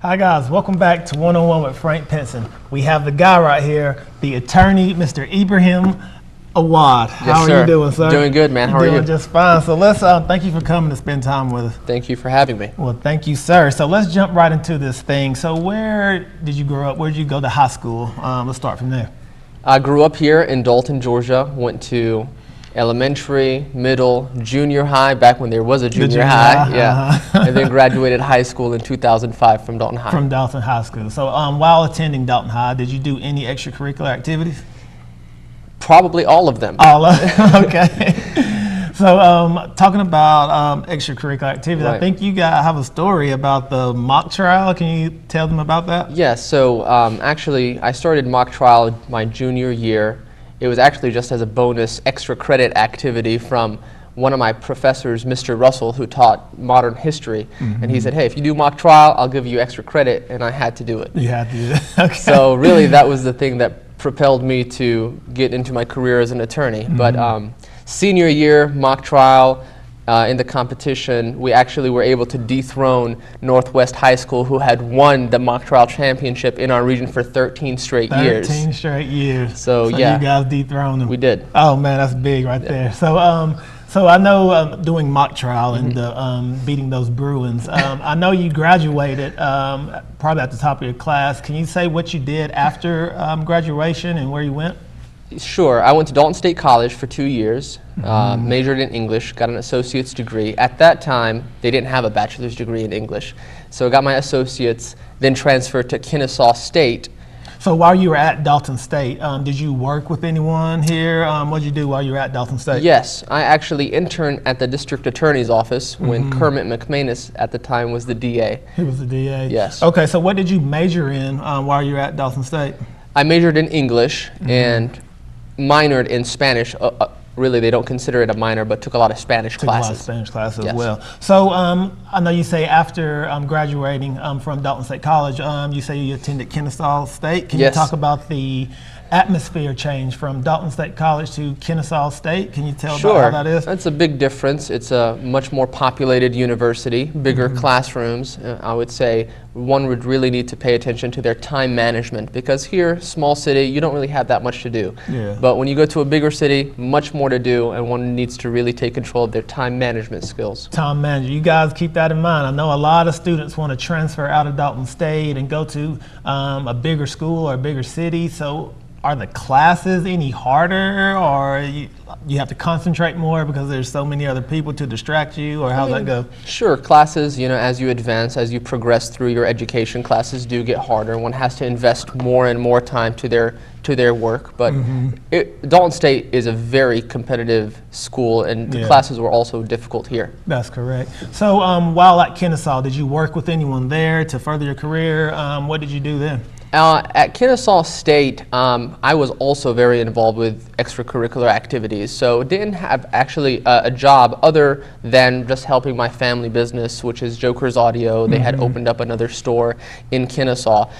Hi guys, welcome back to One on One with Frank Pinson. We have the guy right here, the attorney, Mr. Ibrahim Awad. How are you doing, sir? Doing good, man. How are you? Doing just fine. So let's thank you for coming to spend time with us. Thank you for having me. Well, thank you, sir. So let's jump right into this thing. So where did you grow up? Where did you go to high school? Let's start from there. I grew up here in Dalton, Georgia. Went to elementary, middle, junior high, back when there was a junior high. Yeah. And then graduated high school in 2005 from Dalton High. From Dalton High School. So while attending Dalton High, did you do any extracurricular activities? Probably all of them. All of them, okay. So talking about extracurricular activities, right. I think you guys have a story about the mock trial. Can you tell them about that? Yes, so actually I started mock trial my junior year. It was actually just as a bonus extra credit activity from one of my professors, Mr. Russell, who taught modern history. And he said, hey, if you do mock trial, I'll give you extra credit, and I had to do it. You had to do it, okay. So really that was the thing that propelled me to get into my career as an attorney. But senior year mock trial, in the competition, we actually were able to dethrone Northwest High School, who had won the mock trial championship in our region for 13 straight years. 13 straight years. So yeah, you guys dethroned them. We did. Oh man, that's big right there. So so I know doing mock trial and beating those Bruins. I know you graduated probably at the top of your class. Can you say what you did after graduation and where you went? Sure. I went to Dalton State College for 2 years, majored in English, got an associate's degree. At that time, they didn't have a bachelor's degree in English. So I got my associate's, then transferred to Kennesaw State. So while you were at Dalton State, did you work with anyone here? What did you do while you were at Dalton State? Yes, I actually interned at the district attorney's office when Kermit McManus at the time was the DA. He was the DA? Yes. Okay, so what did you major in while you were at Dalton State? I majored in English and minored in Spanish. Really, they don't consider it a minor, but took a lot of Spanish classes. A lot of Spanish classes as well. So I know you say after graduating from Dalton State College, you say you attended Kennesaw State. Can you talk about the atmosphere change from Dalton State College to Kennesaw State? Can you tell about how that is? That's a big difference. It's a much more populated university, bigger classrooms. I would say one would really need to pay attention to their time management, because here, small city, you don't really have that much to do. But when you go to a bigger city, much more to do, and one needs to really take control of their time management skills. Time management, you guys keep that in mind. I know a lot of students want to transfer out of Dalton State and go to a bigger school or a bigger city. So are the classes any harder, or you have to concentrate more because there's so many other people to distract you, or how's that go? Sure, classes, you know, as you advance, as you progress through your education, classes do get harder. One has to invest more and more time to their work, but Dalton State is a very competitive school, and the classes were also difficult here. That's correct. So while at Kennesaw, did you work with anyone there to further your career? What did you do then? At Kennesaw State, I was also very involved with extracurricular activities, so didn't have actually a job other than just helping my family business, which is Joker's Audio. They had opened up another store in Kennesaw,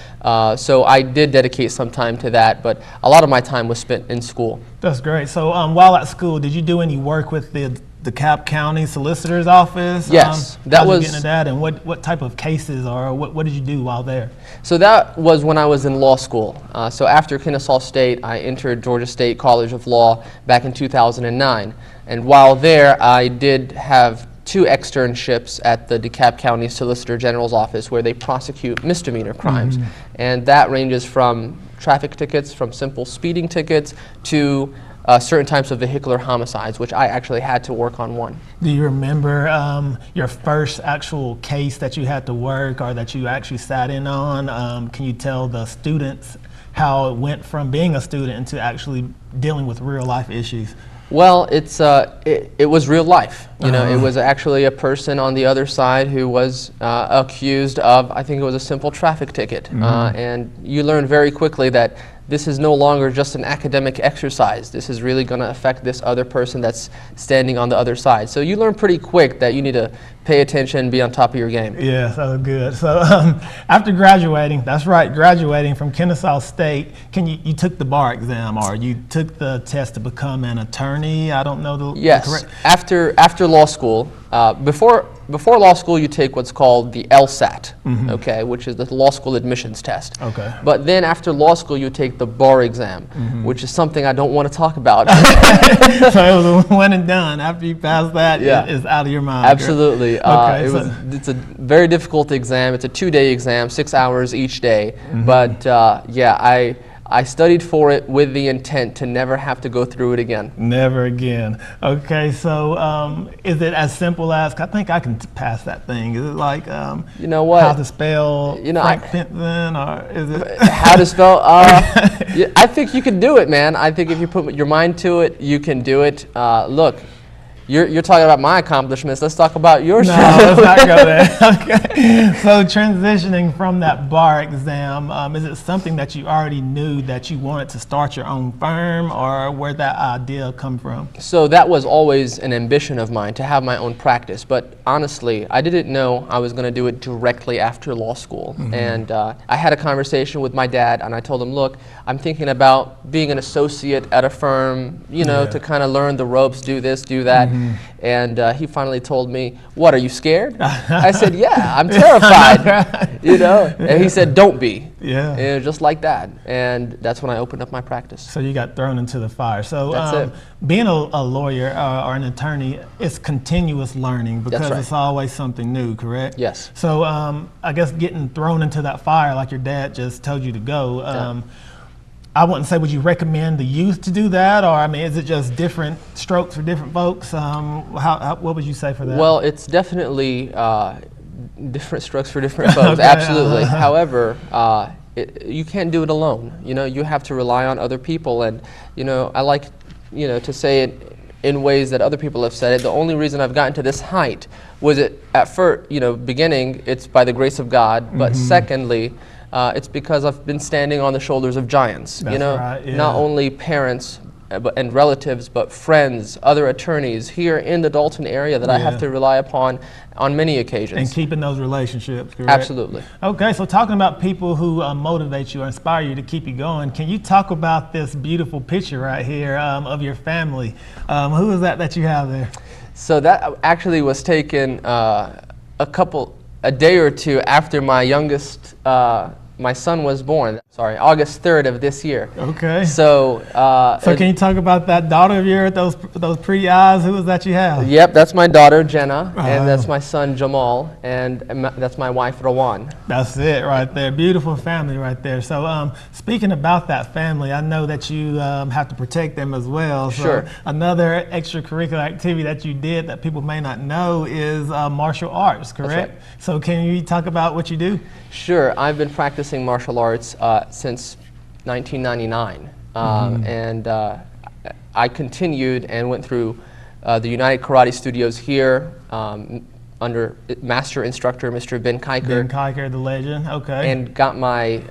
so I did dedicate some time to that, but a lot of my time was spent in school. That's great. So while at school, did you do any work with the DeKalb County Solicitor's Office? Yes, that was. Getting into that, and what type of cases, or what did you do while there? So that was when I was in law school. So after Kennesaw State, I entered Georgia State College of Law back in 2009, and while there, I did have 2 externships at the DeKalb County Solicitor General's Office, where they prosecute misdemeanor crimes, and that ranges from traffic tickets, from simple speeding tickets, to certain types of vehicular homicides, which I actually had to work on one. Do you remember your first actual case that you had to work, or that you actually sat in on? Can you tell the students how it went from being a student to actually dealing with real life issues? Well, it was real life. You know, it was actually a person on the other side who was accused of, I think it was a simple traffic ticket. And you learn very quickly that this is no longer just an academic exercise. This is really going to affect this other person that's standing on the other side. So you learn pretty quick that you need to pay attention and be on top of your game. Yeah, so good. So after graduating, that's right, graduating from Kennesaw State, you took the bar exam, or you took the test to become an attorney? I don't know the Yes, correct. After law school, before before law school, you take what's called the LSAT, okay, which is the law school admissions test. Okay. But then after law school, you take the bar exam, which is something I don't want to talk about. So it was a one and done. After you pass that, Yeah. it's out of your mind. Absolutely. Okay, It's a very difficult exam. It's a 2-day exam, 6 hours each day. But yeah, I studied for it with the intent to never have to go through it again. Never again. Okay, so is it as simple as, I think I can pass that thing. Is it like, You know what? how to spell Frank Pinson, or is it? How to spell? Yeah, I think you can do it, man. I think if you put your mind to it, you can do it. Look, you're talking about my accomplishments. Let's talk about yours. No, let's not go there. Okay. So transitioning from that bar exam, is it something that you already knew that you wanted to start your own firm, or where that idea come from? So that was always an ambition of mine, to have my own practice. But honestly, I didn't know I was going to do it directly after law school. And I had a conversation with my dad, and I told him, look, I'm thinking about being an associate at a firm, you know, to kind of learn the ropes, do this, do that. And he finally told me, what, are you scared? I said, yeah, I'm terrified, you know. And he said, don't be. Yeah. And just like that. And that's when I opened up my practice. So you got thrown into the fire. So That's it. Being a lawyer or an attorney, it's continuous learning, because That's right. it's always something new, correct? Yes. So I guess getting thrown into that fire, like your dad just told you to go, I wouldn't say, would you recommend the youth to do that? Or, I mean, is it just different strokes for different folks? What would you say for that? Well, it's definitely different strokes for different folks, Okay. absolutely. However, you can't do it alone. You know, you have to rely on other people. And, you know, I like, you know, to say it in ways that other people have said it. The only reason I've gotten to this height was at first, you know, beginning, it's by the grace of God. But secondly, it's because I've been standing on the shoulders of giants. That's you know, right, yeah. Not only parents and relatives, but friends, other attorneys here in the Dalton area that I have to rely upon on many occasions. And keeping those relationships, correct? Absolutely. Okay, so talking about people who motivate you or inspire you to keep you going, can you talk about this beautiful picture right here of your family? Who is that you have there? So that actually was taken a day or two after my youngest, my son was born. Sorry, August 3rd of this year. Okay. So can you talk about that daughter of yours, those pretty eyes? Who is that you have? Yep, that's my daughter, Jenna, and that's my son, Jamal, and that's my wife, Rawan. That's it right there. Beautiful family right there. So speaking about that family, I know that you have to protect them as well. So Sure. Another extracurricular activity that you did that people may not know is martial arts, correct? That's right. So can you talk about what you do? Sure, I've been practicing martial arts since 1999, and I continued and went through the United Karate Studios here under master instructor Mr. Ben Kiker. Ben Kiker, the legend. Okay. And got my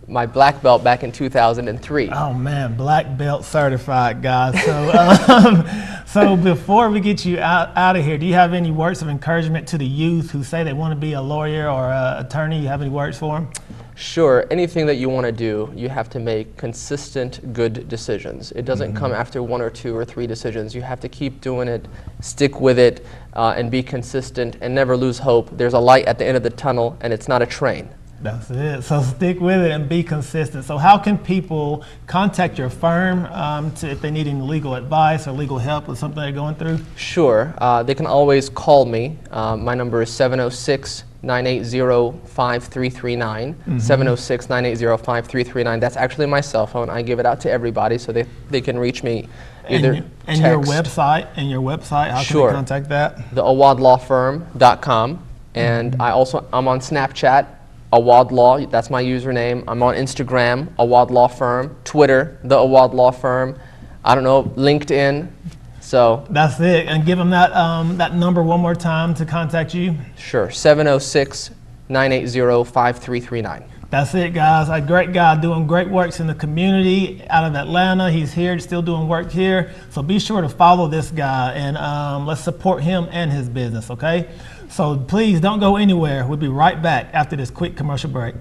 my black belt back in 2003. Oh man, black belt certified, guys. So, so before we get you out of here, do you have any words of encouragement to the youth who say they want to be a lawyer or an attorney? You have any words for them? Sure, anything that you want to do, you have to make consistent, good decisions. It doesn't come after 1 or 2 or 3 decisions. You have to keep doing it, stick with it, and be consistent, and never lose hope. There's a light at the end of the tunnel, and it's not a train. That's it. So stick with it and be consistent. So how can people contact your firm if they need any legal advice or legal help with something they're going through? Sure, they can always call me. My number is 706-980-5339, 706-980-5339. That's actually my cell phone. I give it out to everybody so they can reach me either and your website, how can they contact that? theawadlawfirm.com. And I'm on Snapchat, Awad Law, that's my username. I'm on Instagram, Awad Law Firm, Twitter, The Awad Law Firm, I don't know, LinkedIn. So that's it. And give them that number one more time to contact you. Sure, 706-980-5339. That's it, guys. A great guy doing great works in the community out of Atlanta. He's here, still doing work here. So be sure to follow this guy and let's support him and his business, okay? So please don't go anywhere. We'll be right back after this quick commercial break.